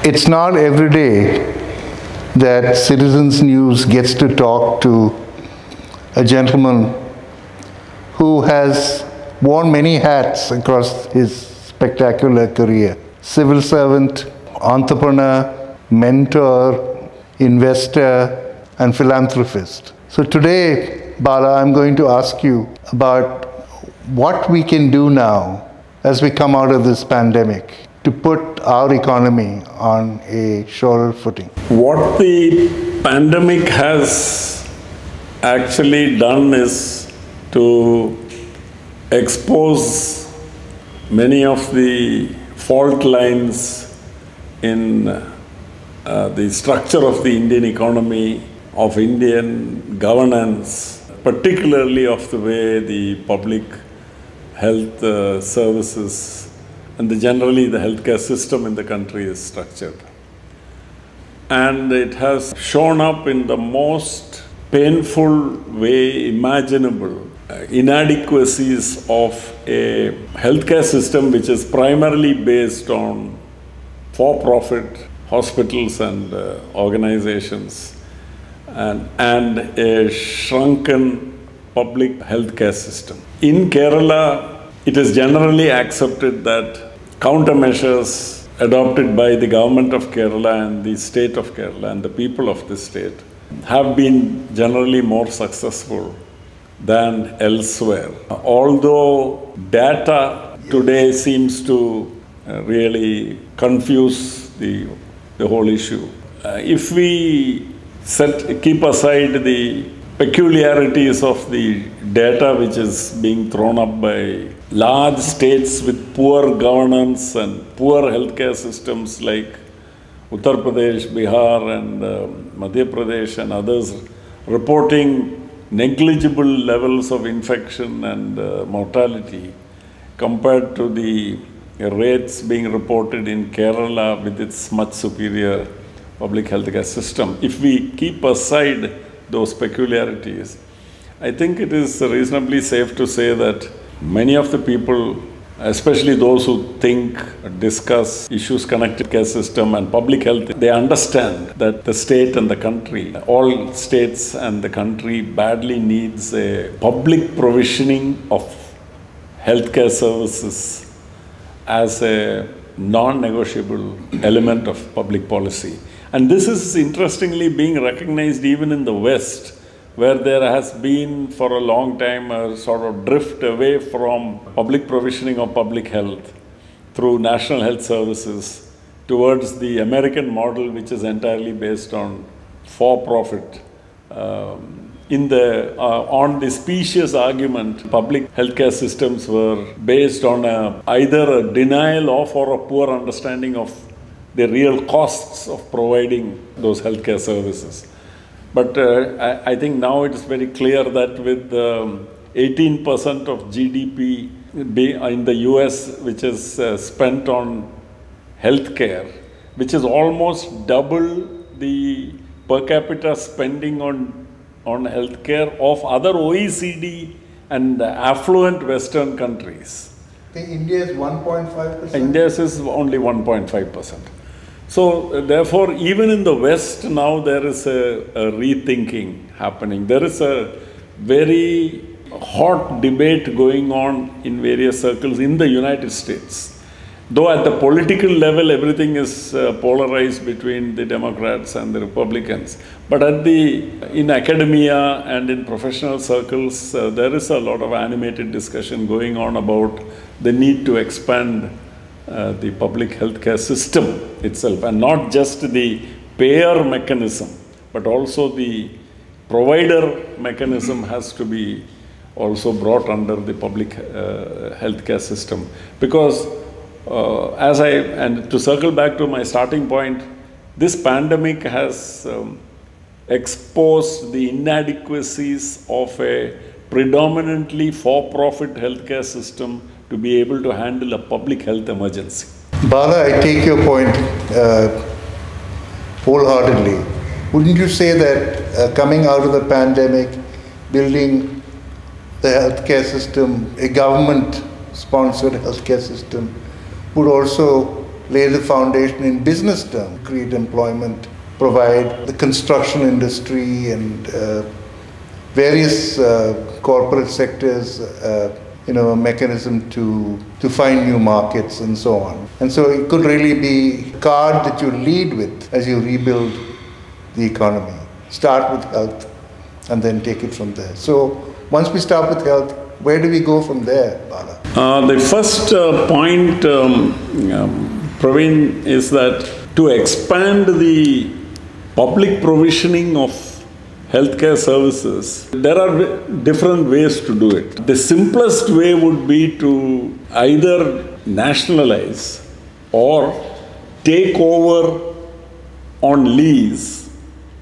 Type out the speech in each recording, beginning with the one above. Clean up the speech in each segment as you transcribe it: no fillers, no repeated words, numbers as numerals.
It's not every day that Citizens News gets to talk to a gentleman who has worn many hats across his spectacular career. Civil servant, entrepreneur, mentor, investor, and philanthropist. So today, Bala, I'm going to ask you about what we can do now as we come out of this pandemic to put our economy on a surer footing. What the pandemic has actually done is to expose many of the fault lines in the structure of the Indian economy, of Indian governance, particularly of the way the public health services and generally the healthcare system in the country is structured. And it has shown up in the most painful way imaginable. Inadequacies of a healthcare system which is primarily based on for-profit hospitals and organizations and a shrunken public healthcare system. In Kerala, it is generally accepted that countermeasures adopted by the government of Kerala and the state of Kerala and the people of this state have been generally more successful than elsewhere. Although data today seems to really confuse the whole issue. If we keep aside the peculiarities of the data which is being thrown up by large states with poor governance and poor healthcare systems like Uttar Pradesh, Bihar and Madhya Pradesh and others reporting negligible levels of infection and mortality compared to the rates being reported in Kerala with its much superior public healthcare system. If we keep aside those peculiarities, I think it is reasonably safe to say that many of the people, especially those who think, discuss issues connected to the care system and public health, they understand that the state and the country, all states and the country badly needs a public provisioning of healthcare services as a non-negotiable element of public policy. And this is interestingly being recognized even in the West, where there has been for a long time a sort of drift away from public provisioning of public health through national health services towards the American model, which is entirely based on for-profit. On the specious argument, public healthcare systems were based on either a denial of or a poor understanding of the real costs of providing those healthcare services. But I think now it is very clear that with 18% of GDP in the US, which is spent on healthcare, which is almost double the per capita spending on healthcare of other OECD and affluent Western countries. I think India is 1.5%? India's is only 1.5%. So therefore, even in the West now there is a rethinking happening. There is a very hot debate going on in various circles in the United States. Though at the political level everything is polarized between the Democrats and the Republicans. But in academia and in professional circles, there is a lot of animated discussion going on about the need to expand the public healthcare system itself, and not just the payer mechanism, but also the provider mechanism has to be also brought under the public healthcare system. Because and to circle back to my starting point, this pandemic has exposed the inadequacies of a predominantly for-profit healthcare system to be able to handle a public health emergency. Bala, I take your point wholeheartedly. Wouldn't you say that coming out of the pandemic, building the healthcare system, a government-sponsored healthcare system, would also lay the foundation in business terms, create employment, provide the construction industry and various corporate sectors, a mechanism to find new markets and so on. And so it could really be a card that you lead with as you rebuild the economy. Start with health and then take it from there. So once we start with health, where do we go from there, Bala? The first point, Praveen, is that to expand the public provisioning of healthcare services, there are different ways to do it. The simplest way would be to either nationalize or take over on lease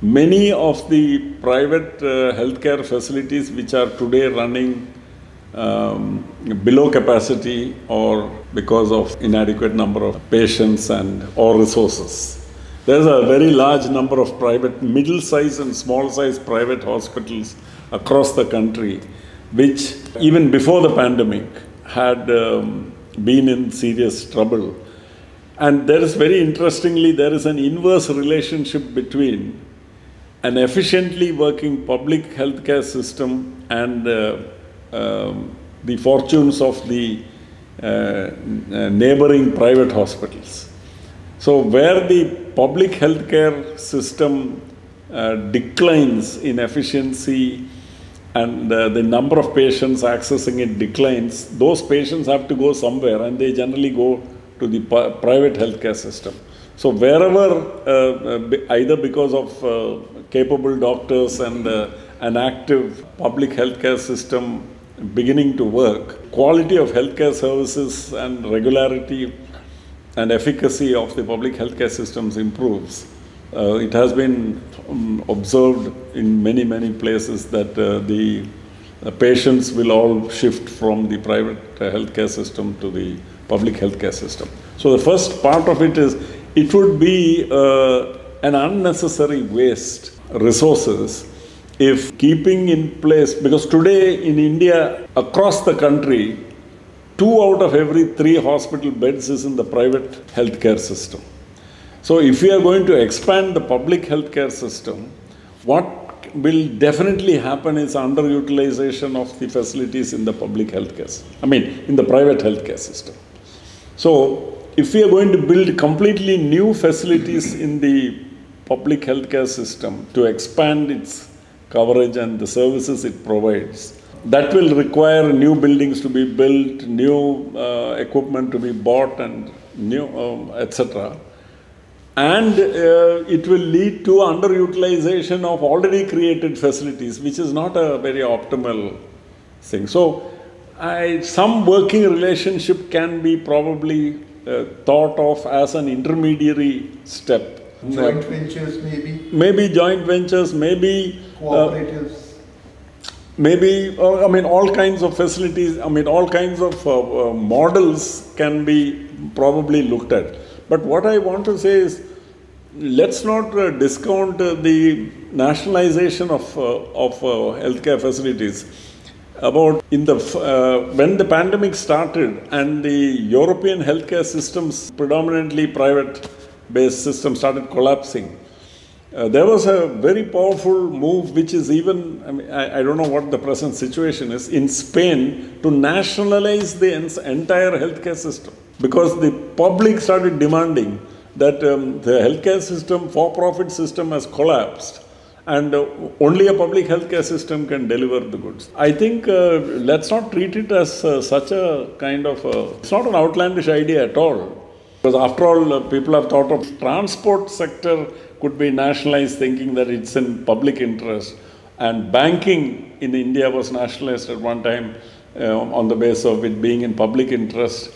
many of the private healthcare facilities which are today running below capacity or because of inadequate number of patients and or resources. There's a very large number of private, middle-sized and small-sized private hospitals across the country, which even before the pandemic had been in serious trouble. And there is very interestingly, there is an inverse relationship between an efficiently working public healthcare system and the fortunes of the neighboring private hospitals. So where the public healthcare system declines in efficiency and the number of patients accessing it declines, those patients have to go somewhere and they generally go to the private healthcare system. So wherever, either because of capable doctors and an active public healthcare system beginning to work, quality of healthcare services and regularity and efficacy of the public healthcare systems improves. It has been observed in many, many places that the patients will all shift from the private healthcare system to the public healthcare system. So the first part of it is, it would be an unnecessary waste resources if keeping in place, because today in India, across the country, 2 out of every 3 hospital beds is in the private healthcare system. So if we are going to expand the public healthcare system, what will definitely happen is underutilization of the facilities in the public healthcare, in the private healthcare system. So if we are going to build completely new facilities in the public healthcare system to expand its coverage and the services it provides, that will require new buildings to be built, new equipment to be bought and new, etc. And it will lead to underutilization of already created facilities, which is not a very optimal thing. So some working relationship can be probably thought of as an intermediary step. Joint ventures maybe? Maybe joint ventures, maybe cooperatives. Maybe, all kinds of facilities, all kinds of models can be probably looked at. But what I want to say is, let's not discount the nationalization of healthcare facilities. When the pandemic started and the European healthcare systems, predominantly private-based systems, started collapsing, there was a very powerful move, which is even, I don't know what the present situation is, in Spain to nationalize the entire healthcare system. Because the public started demanding that the healthcare system, for-profit system has collapsed and only a public healthcare system can deliver the goods. I think let's not treat it as such a kind of, it's not an outlandish idea at all. Because after all, people have thought of transport sector could be nationalized, thinking that it's in public interest. And banking in India was nationalized at one time on the basis of it being in public interest.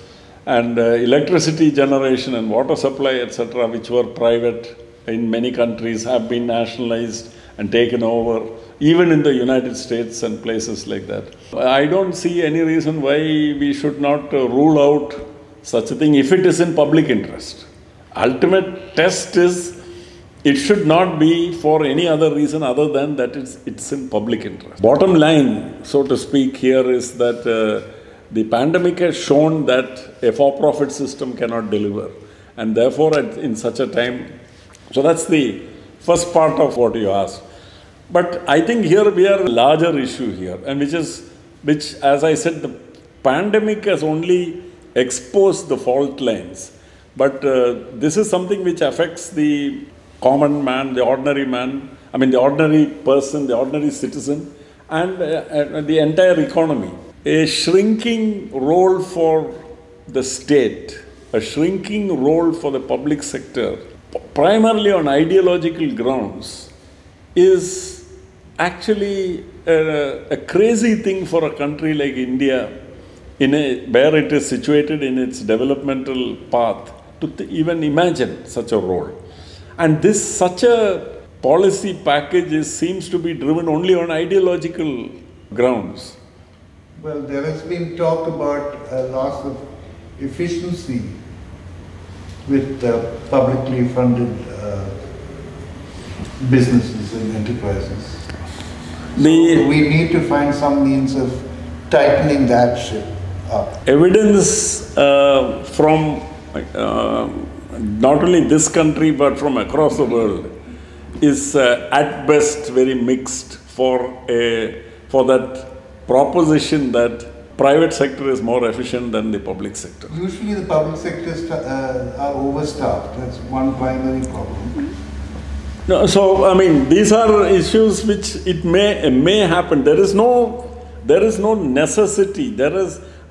And electricity generation and water supply, etc., which were private in many countries, have been nationalized and taken over, even in the United States and places like that. I don't see any reason why we should not rule out such a thing if it is in public interest. Ultimate test is, it should not be for any other reason other than that it's in public interest. Bottom line, so to speak, here is that the pandemic has shown that a for-profit system cannot deliver. And therefore, in such a time, so that's the first part of what you asked. But I think here we are a larger issue here, and which, as I said, the pandemic has only exposed the fault lines. But this is something which affects the common man, the ordinary man, I mean the ordinary person, the ordinary citizen, and the entire economy. A shrinking role for the state, a shrinking role for the public sector, primarily on ideological grounds, is actually a crazy thing for a country like India, where it is situated in its developmental path, to even imagine such a role. And such a policy package seems to be driven only on ideological grounds. Well, there has been talk about a loss of efficiency with publicly funded businesses and enterprises. So we need to find some means of tightening that ship up. Evidence from not only this country but from across the world is at best very mixed for that proposition that private sector is more efficient than the public sector. Usually the public sectors are overstaffed. That's one primary problem. No, so I mean these are issues which it may happen. There is no necessity.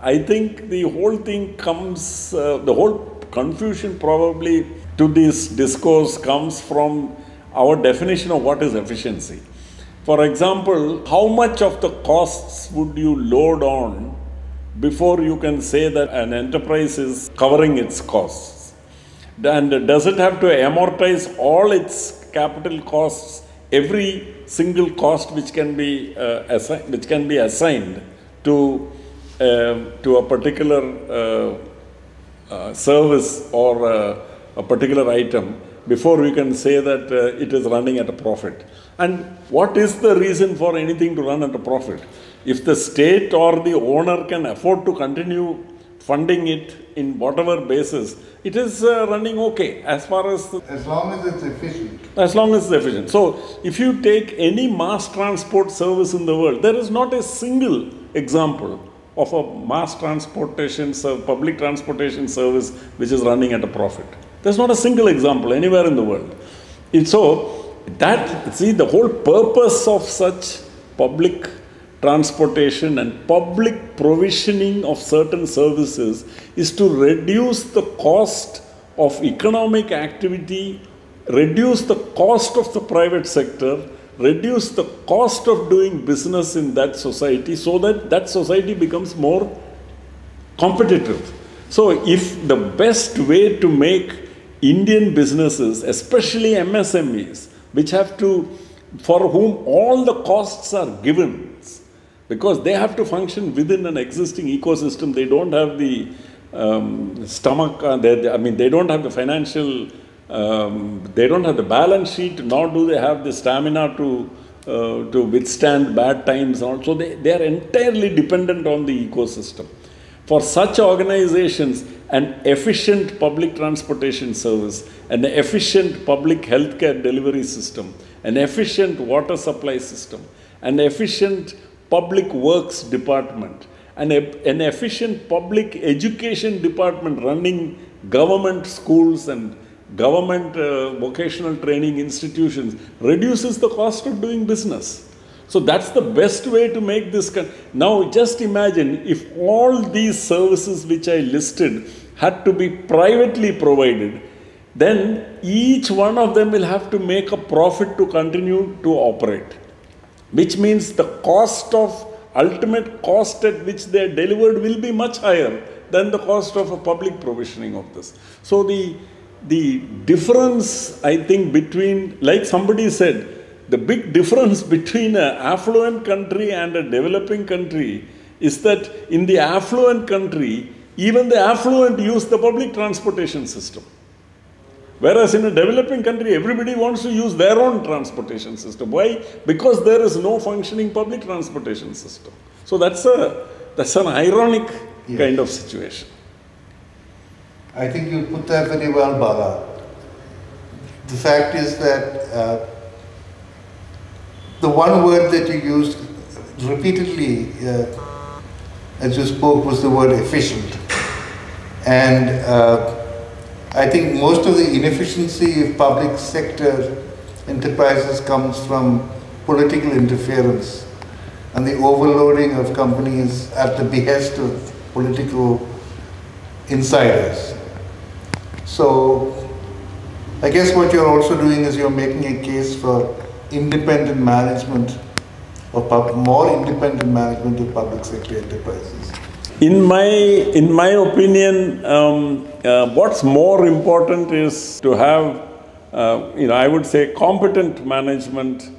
I think the whole thing comes, the whole confusion probably to this discourse comes from our definition of what is efficiency. For example, how much of the costs would you load on before you can say that an enterprise is covering its costs? And does it have to amortize all its capital costs, every single cost which can be assigned to a particular service or a particular item before we can say that it is running at a profit? And what is the reason for anything to run at a profit? If the state or the owner can afford to continue funding it in whatever basis, it is running okay as far as... As long as it's efficient. As long as it's efficient. So, if you take any mass transport service in the world, there is not a single example of a mass transportation, public transportation service which is running at a profit. There's not a single example anywhere in the world. The whole purpose of such public transportation and public provisioning of certain services is to reduce the cost of economic activity, reduce the cost of the private sector, reduce the cost of doing business in that society so that that society becomes more competitive. So if the best way to make Indian businesses, especially MSMEs, for whom all the costs are given, because they have to function within an existing ecosystem, they don't have the stomach, they don't have the financial, they don't have the balance sheet, nor do they have the stamina to withstand bad times. Also, they are entirely dependent on the ecosystem. For such organizations, an efficient public transportation service, an efficient public healthcare delivery system, an efficient water supply system, an efficient public works department, and an efficient public education department running government schools and government vocational training institutions reduces the cost of doing business. So that's the best way to make this. Now just imagine if all these services which I listed had to be privately provided, then each one of them will have to make a profit to continue to operate, which means the ultimate cost at which they are delivered will be much higher than the cost of a public provisioning of this. So the difference, I think, between, like somebody said, the big difference between an affluent country and a developing country is that in the affluent country, even the affluent use the public transportation system. Whereas in a developing country, everybody wants to use their own transportation system. Why? Because there is no functioning public transportation system. So that's an ironic kind of situation. I think you put that very well, Bala. The fact is that the one word that you used repeatedly as you spoke was the word efficient. And I think most of the inefficiency of public sector enterprises comes from political interference and the overloading of companies at the behest of political insiders. So I guess what you're also doing is you're making a case for independent management or more independent management of public sector enterprises. In my opinion, what's more important is to have, I would say, competent management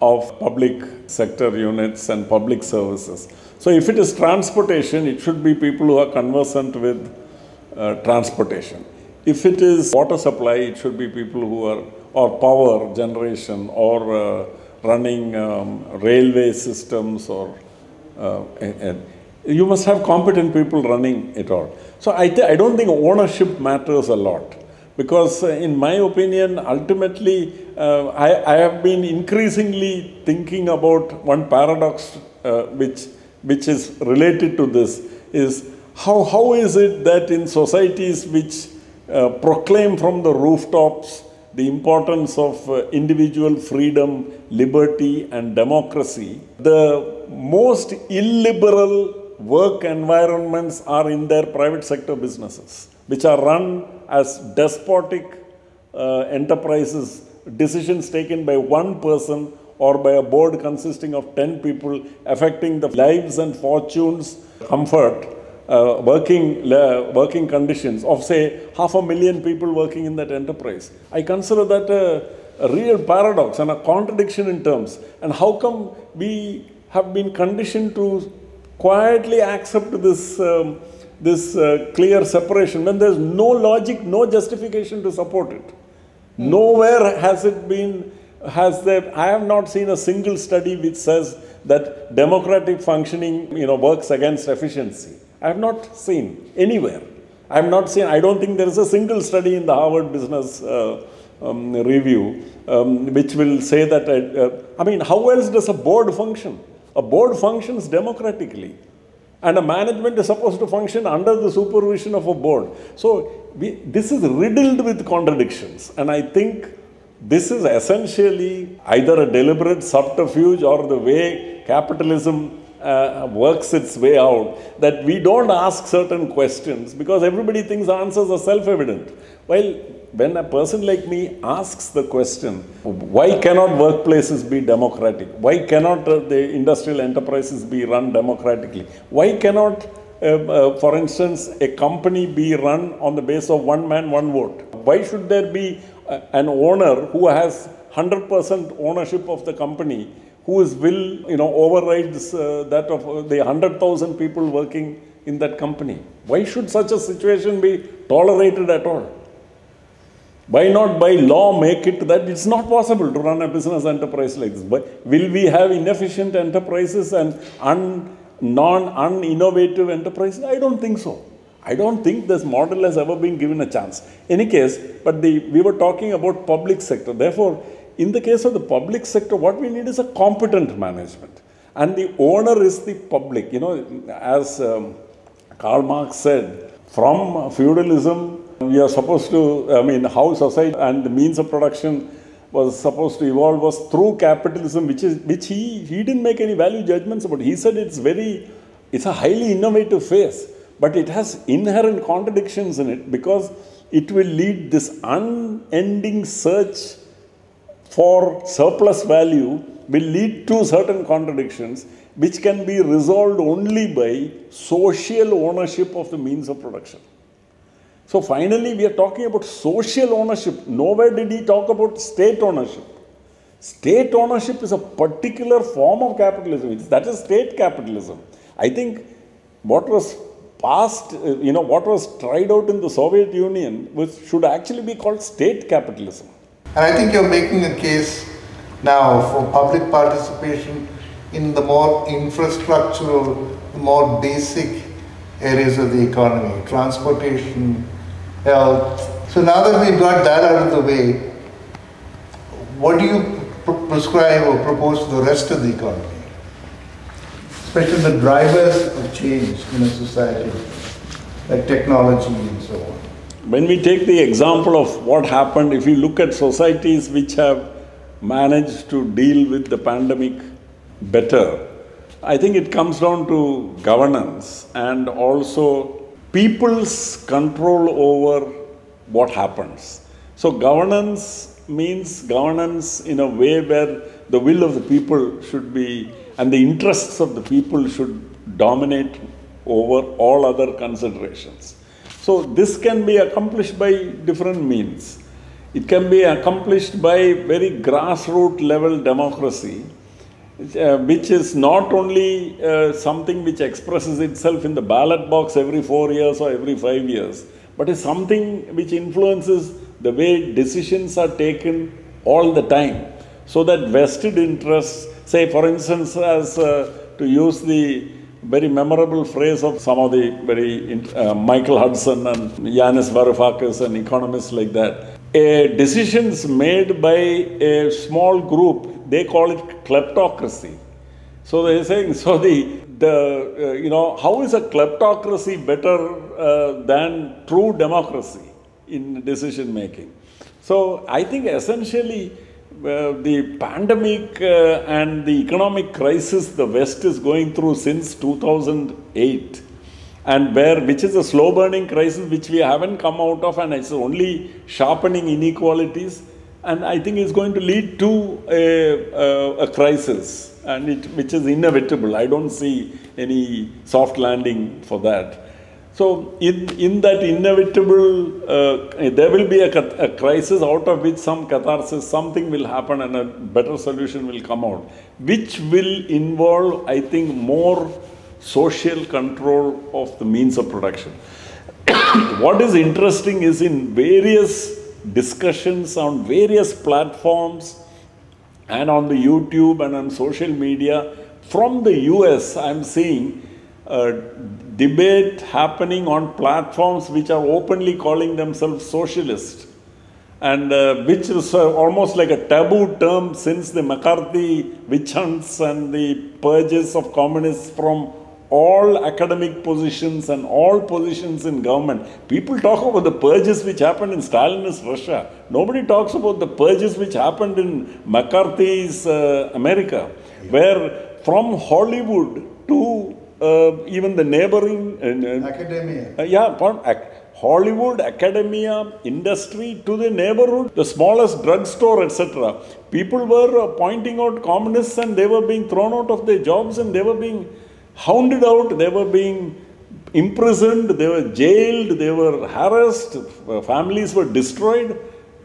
of public sector units and public services. So if it is transportation, it should be people who are conversant with transportation. If it is water supply, it should be people who are, or power generation, or running railway systems, or you must have competent people running it all. So I don't think ownership matters a lot, because in my opinion, ultimately, I have been increasingly thinking about one paradox which is related to this, is how is it that in societies which proclaim from the rooftops the importance of individual freedom, liberty and democracy, the most illiberal work environments are in their private sector businesses, which are run as despotic enterprises, decisions taken by one person or by a board consisting of 10 people, affecting the lives and fortunes, comfort, working conditions of, say, 500,000 people working in that enterprise. I consider that a real paradox and a contradiction in terms. And how come we have been conditioned to quietly accept this, clear separation when there's no logic, no justification to support it? Nowhere has it been, I have not seen a single study which says that democratic functioning, works against efficiency. I have not seen anywhere. I don't think there is a single study in the Harvard Business Review which will say that, how else does a board function? A board functions democratically, and a management is supposed to function under the supervision of a board. So this is riddled with contradictions, and I think this is essentially either a deliberate subterfuge or the way capitalism works its way out, that we don't ask certain questions because everybody thinks the answers are self-evident. While when a person like me asks the question, why cannot workplaces be democratic? Why cannot the industrial enterprises be run democratically? Why cannot, for instance, a company be run on the basis of one man, one vote? Why should there be an owner who has 100% ownership of the company, whose will overrides that of the 100,000 people working in that company? Why should such a situation be tolerated at all? Why not by law make it that it's not possible to run a business enterprise like this? Will we have inefficient enterprises and non-innovative enterprises? I don't think so. I don't think this model has ever been given a chance. Any case, but we were talking about public sector. Therefore, in the case of the public sector, what we need is a competent management. And the owner is the public. As Karl Marx said, from feudalism, we are supposed to, how society and the means of production was supposed to evolve was through capitalism, which he didn't make any value judgments about. He said it's a highly innovative phase, but it has inherent contradictions in it, because it will lead this unending search for surplus value will lead to certain contradictions which can be resolved only by social ownership of the means of production. So finally, we are talking about social ownership. Nowhere did he talk about state ownership. State ownership is a particular form of capitalism. That is state capitalism. I think what was passed, what was tried out in the Soviet Union should actually be called state capitalism. And I think you're making a case now for public participation in the more infrastructural, more basic areas of the economy, transportation, health. So now that we've got that out of the way, what do you prescribe or propose to the rest of the economy? Especially the drivers of change in a society, like technology and so on. When we take the example of what happened, if you look at societies which have managed to deal with the pandemic better, I think it comes down to governance and also people's control over what happens. So governance means governance in a way where the will of the people should be, and the interests of the people should dominate over all other considerations. So this can be accomplished by different means. It can be accomplished by very grassroots level democracy, which is not only something which expresses itself in the ballot box every 4 years or every 5 years, but is something which influences the way decisions are taken all the time. So that vested interests, say for instance, as to use the very memorable phrase of some of the Michael Hudson and Yanis Varoufakis and economists like that, decisions made by a small group, they call it kleptocracy. So they're saying, so how is a kleptocracy better than true democracy in decision making? So I think essentially the pandemic and the economic crisis the West is going through since 2008, and which is a slow burning crisis which we haven't come out of, and it's only sharpening inequalities, and I think it's going to lead to a crisis, and which is inevitable. I don't see any soft landing for that. So in that inevitable, there will be a crisis out of which some catharsis, something will happen and a better solution will come out, which will involve, I think, more social control of the means of production. What is interesting is in various discussions on various platforms and on the YouTube and on social media, from the US, I'm seeing debate happening on platforms which are openly calling themselves socialist, and which is almost like a taboo term since the McCarthy witch hunts and the purges of communists from all academic positions and all positions in government. People talk about the purges which happened in Stalinist Russia. Nobody talks about the purges which happened in McCarthy's America, where from Hollywood to even the neighboring academia. Hollywood, academia, industry to the neighborhood, the smallest drugstore, etc. People were pointing out communists and they were being thrown out of their jobs and they were being hounded out, they were being imprisoned, they were jailed, they were harassed, families were destroyed.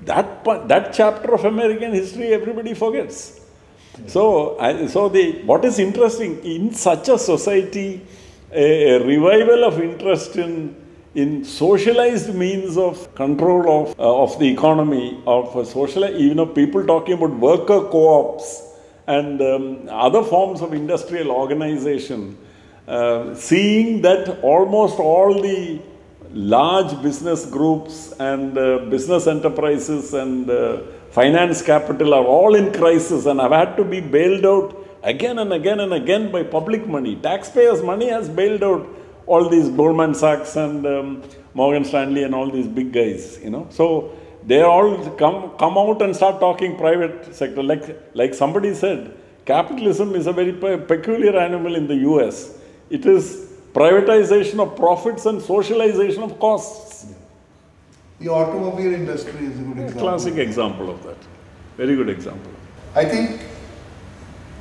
That chapter of American history everybody forgets. So what is interesting, in such a society, a revival of interest in socialized means of control of the economy, of social, people talking about worker co-ops and other forms of industrial organization, seeing that almost all the large business groups and business enterprises and finance capital are all in crisis and have had to be bailed out again and again and again by public money. Taxpayers' money has bailed out all these Goldman Sachs and Morgan Stanley and all these big guys, So they all come out and start talking private sector. Like somebody said, capitalism is a very peculiar animal in the US. It is privatization of profits and socialization of costs. The automobile industry is a good example. Classic example of that. Very good example. I think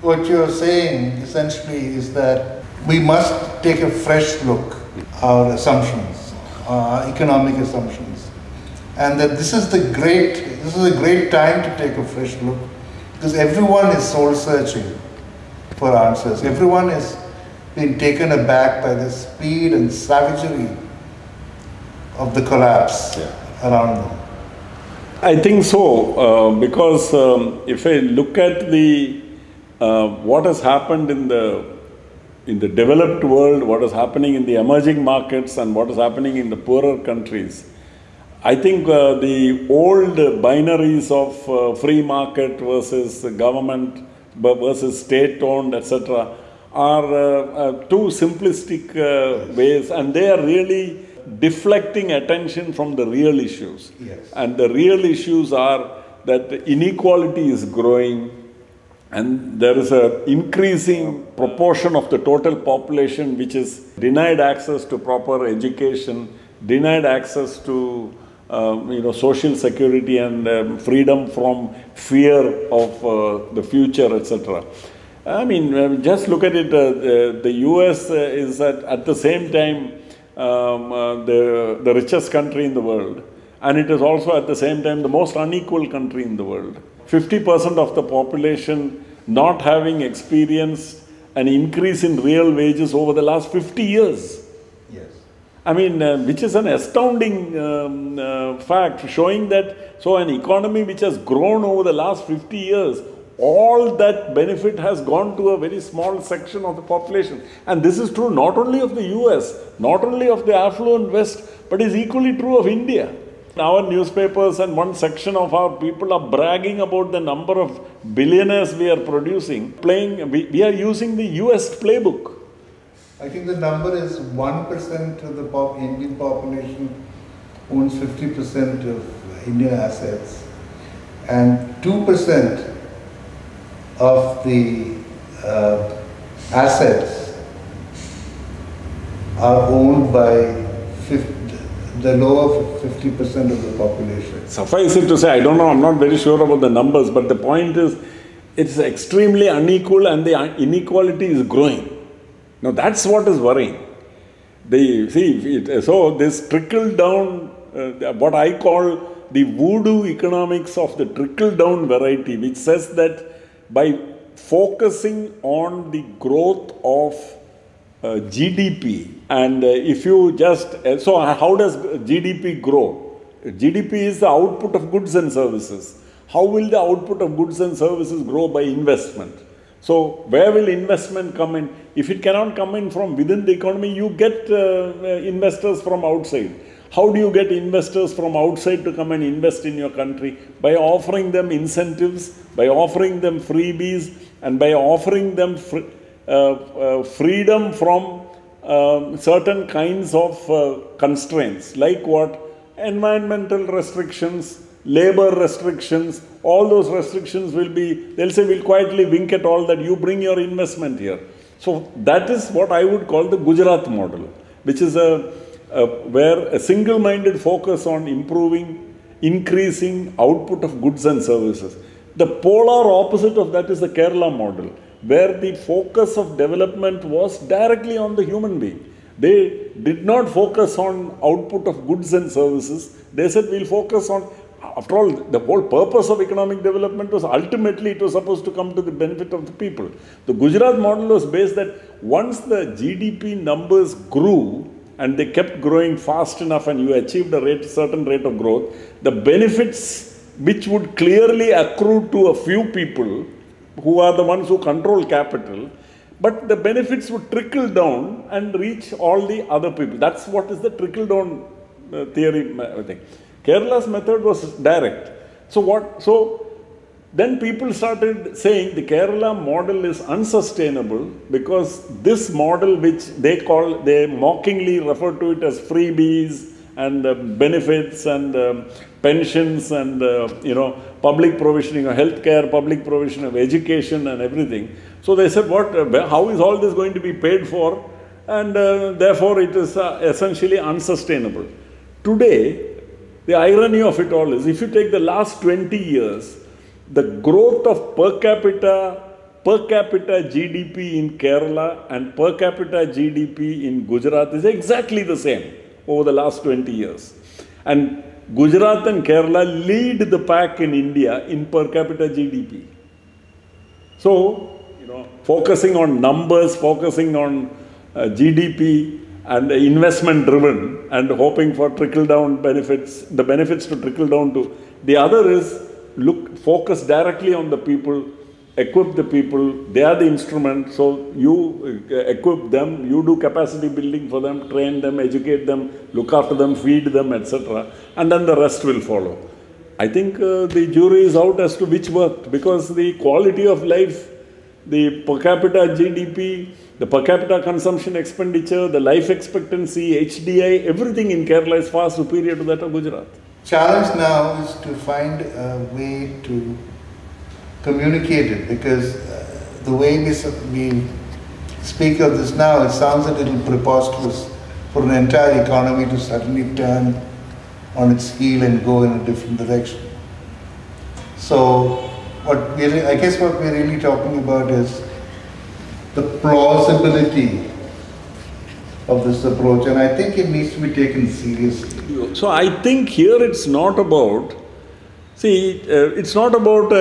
what you're saying essentially is that we must take a fresh look at our assumptions, our economic assumptions, and that this is a great time to take a fresh look, because everyone is soul searching for answers. Everyone is being taken aback by the speed and savagery of the collapse around them. I think so, because if I look at what has happened in the developed world, what is happening in the emerging markets and what is happening in the poorer countries, I think the old binaries of free market versus government versus state-owned, etc., are too simplistic ways, and they are really deflecting attention from the real issues. Yes. And the real issues are that inequality is growing, and there is an increasing proportion of the total population which is denied access to proper education, denied access to social security and freedom from fear of the future, etc. I mean, just look at it. The US is at the same time the richest country in the world, and it is also at the same time the most unequal country in the world. 50% of the population not having experienced an increase in real wages over the last 50 years. Yes. I mean, which is an astounding fact, showing that, so an economy which has grown over the last 50 years, all that benefit has gone to a very small section of the population. And this is true not only of the US, not only of the affluent West, but is equally true of India. Our newspapers and one section of our people are bragging about the number of billionaires we are producing, we are using the US playbook. I think the number is 1% of the Indian population owns 50% of Indian assets, and 2% of the assets are owned by the lower 50% of the population. Suffice it to say, I don't know, I'm not very sure about the numbers, but the point is, it's extremely unequal and the inequality is growing. Now that's what is worrying. So this trickle down, what I call the voodoo economics of the trickle down variety, which says that by focusing on the growth of GDP, and if you just, so how does GDP grow? GDP is the output of goods and services. How will the output of goods and services grow? By investment. So where will investment come in? If it cannot come in from within the economy, you get investors from outside. How do you get investors from outside to come and invest in your country? By offering them incentives, by offering them freebies, and by offering them freedom from certain kinds of constraints, like what? Environmental restrictions, labor restrictions, all those restrictions will be, they'll say, we'll quietly wink at all that, you bring your investment here. So that is what I would call the Gujarat model, which is where a single-minded focus on improving, increasing output of goods and services. The polar opposite of that is the Kerala model, where the focus of development was directly on the human being. They did not focus on output of goods and services. They said, we'll focus on, after all, the whole purpose of economic development was ultimately it was supposed to come to the benefit of the people. The Gujarat model was based that once the GDP numbers grew, and they kept growing fast enough and you achieved a certain rate of growth, the benefits which would clearly accrue to a few people who are the ones who control capital, but the benefits would trickle down and reach all the other people. That's what is the trickle down theory, I think. Kerala's method was direct. So then people started saying the Kerala model is unsustainable because this model, which they mockingly refer to it as freebies and benefits and pensions and public provisioning of healthcare, public provision of education and everything. So they said, how is all this going to be paid for? And therefore it is essentially unsustainable. Today, the irony of it all is, if you take the last 20 years, the growth of per capita GDP in Kerala and per capita GDP in Gujarat is exactly the same over the last 20 years. And Gujarat and Kerala lead the pack in India in per capita GDP. So, focusing on numbers, focusing on GDP and investment driven and hoping for trickle down benefits, the benefits to trickle down to. The other is focus directly on the people, equip the people, they are the instrument, so you equip them, you do capacity building for them, train them, educate them, look after them, feed them, etc. And then the rest will follow. I think the jury is out as to which worked, because the quality of life, the per capita GDP, the per capita consumption expenditure, the life expectancy, HDI, everything in Kerala is far superior to that of Gujarat. Challenge now is to find a way to communicate it, because the way we speak of this now, it sounds a little preposterous for an entire economy to suddenly turn on its heel and go in a different direction. So I guess what we're really talking about is the plausibility of this approach, and I think it needs to be taken seriously. So I think here it's not about, it's not about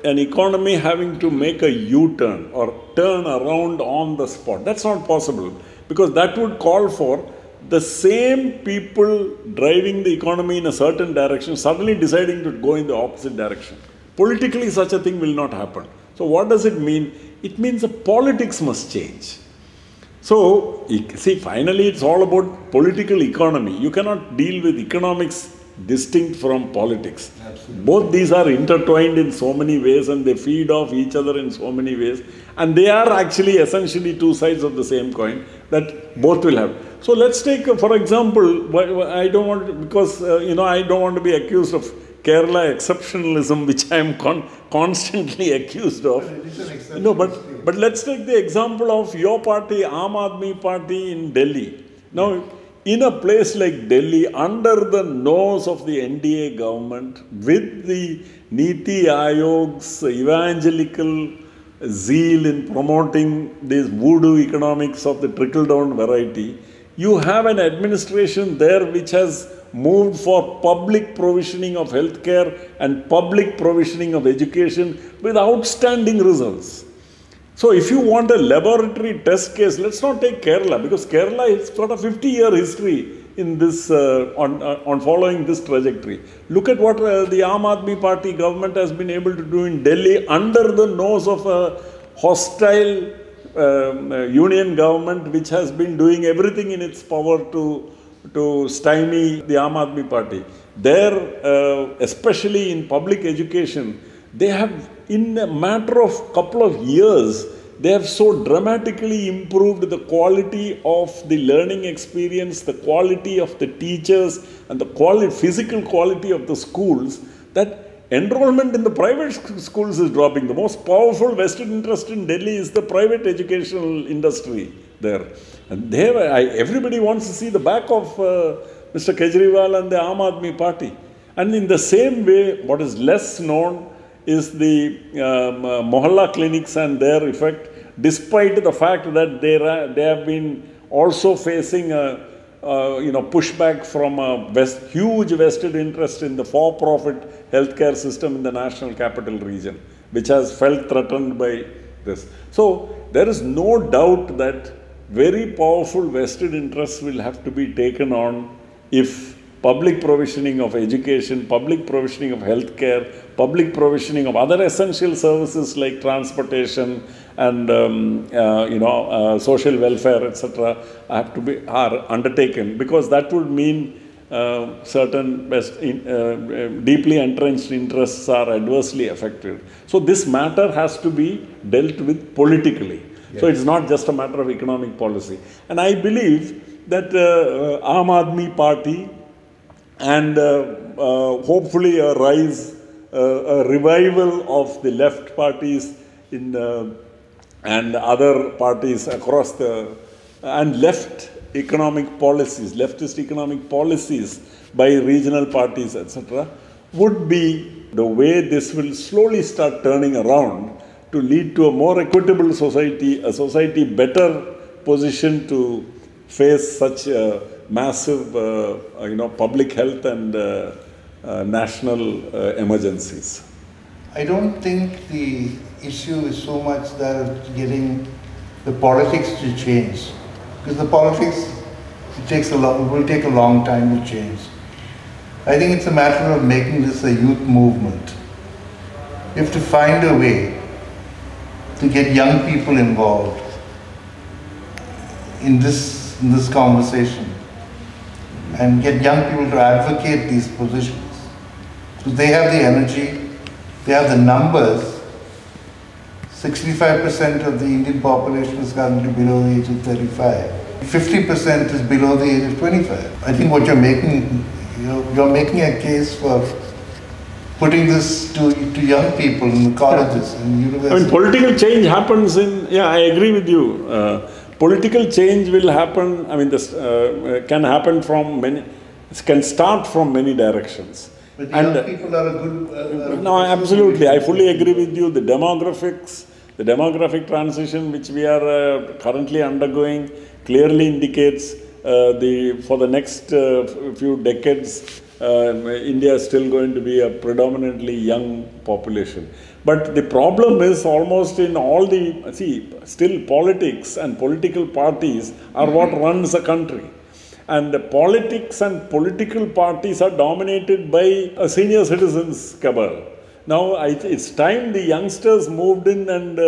an economy having to make a U-turn or turn around on the spot. That's not possible, because that would call for the same people driving the economy in a certain direction suddenly deciding to go in the opposite direction. Politically, such a thing will not happen. So what does it mean? It means the politics must change. So, see, finally it's all about political economy. You cannot deal with economics distinct from politics. Absolutely. Both these are intertwined in so many ways, and they feed off each other in so many ways. And they are actually essentially two sides of the same coin that both will have. So let's take, for example, I don't want to, because, I don't want to be accused of Kerala exceptionalism, which I am constantly accused of. No, but let's take the example of your party, Aam Aadmi Party in Delhi. Now, in a place like Delhi, under the nose of the NDA government, with the Niti Ayog's evangelical zeal in promoting this voodoo economics of the trickle-down variety, you have an administration there which has moved for public provisioning of healthcare and public provisioning of education with outstanding results. So if you want a laboratory test case, let's not take Kerala, because Kerala has got a 50-year history in this, on following this trajectory. Look at what the Aam Aadmi Party government has been able to do in Delhi under the nose of a hostile union government which has been doing everything in its power to stymie the Aam Aadmi Party. There, especially in public education, they have, in a matter of couple of years, they have so dramatically improved the quality of the learning experience, the quality of the teachers, and the physical quality of the schools, that enrollment in the private schools is dropping. The most powerful vested interest in Delhi is the private educational industry there. And everybody wants to see the back of Mr. Kejriwal and the Aam Aadmi Party. And in the same way, what is less known is the Mohalla clinics and their effect, despite the fact that they have been also facing a pushback from a huge vested interest in the for-profit healthcare system in the national capital region, which has felt threatened by this. So there is no doubt that very powerful vested interests will have to be taken on if public provisioning of education, public provisioning of healthcare, public provisioning of other essential services like transportation and social welfare, etc., are undertaken, because that would mean certain deeply entrenched interests are adversely affected. So this matter has to be dealt with politically. Yes. So it's not just a matter of economic policy. And I believe that Aam Aadmi Party and hopefully a revival of the left parties and other parties across and left economic policies, leftist economic policies by regional parties, etc., would be the way this will slowly start turning around to lead to a more equitable society, a society better positioned to face such massive, public health and national emergencies. I don't think the issue is so much that of getting the politics to change, because the politics will take a long time to change. I think it's a matter of making this a youth movement. You have to find a way to get young people involved in this conversation and get young people to advocate these positions. So they have the energy, they have the numbers. 65% of the Indian population is currently below the age of 35. 50% is below the age of 25. I think what you're making a case for putting this to young people in the colleges and universities. I mean, political change happens I agree with you. Political change will happen, I mean, this can happen from many, can start from many directions. But young people are a good... no, absolutely. I fully agree with you. The demographic transition which we are currently undergoing clearly indicates for the next few decades, India is still going to be a predominantly young population. But the problem is almost in all still politics and political parties are what runs a country. And the politics and political parties are dominated by a senior citizens cabal. Now, it's time the youngsters moved in and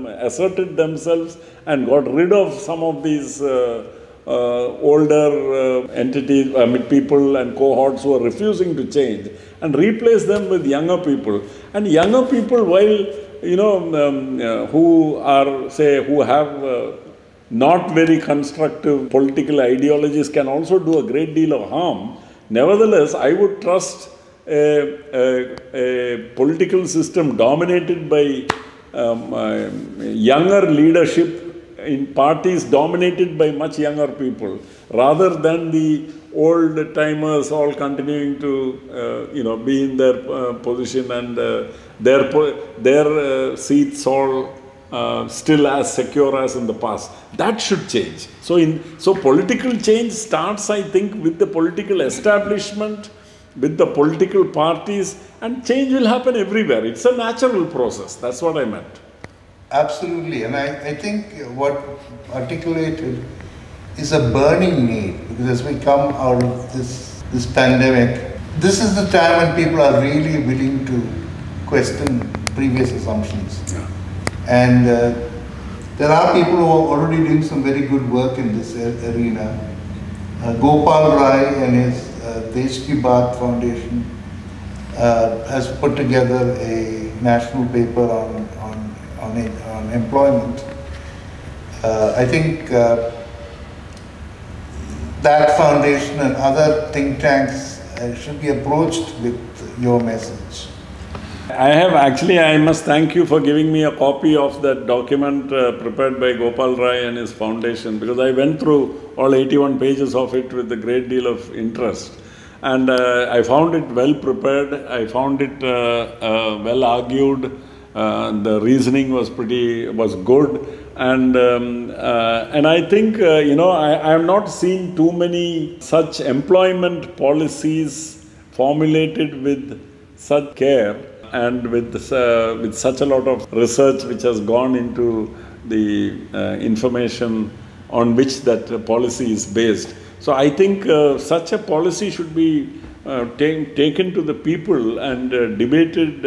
asserted themselves and got rid of some of these older entities, people and cohorts who are refusing to change, and replace them with younger people. And younger people, while, who have not very constructive political ideologies, can also do a great deal of harm. Nevertheless, I would trust a political system dominated by younger leadership in parties dominated by much younger people, rather than the old timers all continuing to be in their position and their seats all still as secure as in the past. That should change. So political change starts, I think, with the political establishment, with the political parties, and change will happen everywhere. It's a natural process. That's what I meant. Absolutely, and I think what articulated is a burning need, because as we come out of this pandemic, this is the time when people are really willing to question previous assumptions. Yeah. And there are people who are already doing some very good work in this arena. Gopal Rai and his Desh Ki Baat Foundation has put together a national paper on employment. I think that foundation and other think tanks should be approached with your message. I must thank you for giving me a copy of that document prepared by Gopal Rai and his foundation, because I went through all 81 pages of it with a great deal of interest. And I found it well prepared, I found it well argued. The reasoning was good, and I think I have not seen too many such employment policies formulated with such care and with such a lot of research which has gone into the information on which that policy is based. So I think such a policy should be taken to the people and debated,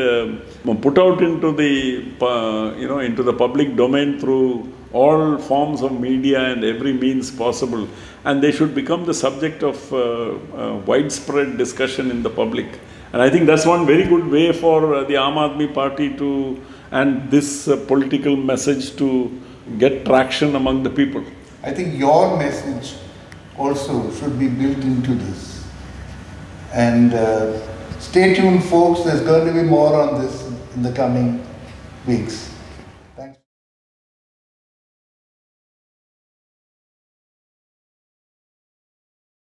put out into the public domain through all forms of media and every means possible, and they should become the subject of widespread discussion in the public. And I think that's one very good way for the Aam Aadmi Party and this political message to get traction among the people. I think your message also should be built into this. And stay tuned, folks, there's going to be more on this in the coming weeks.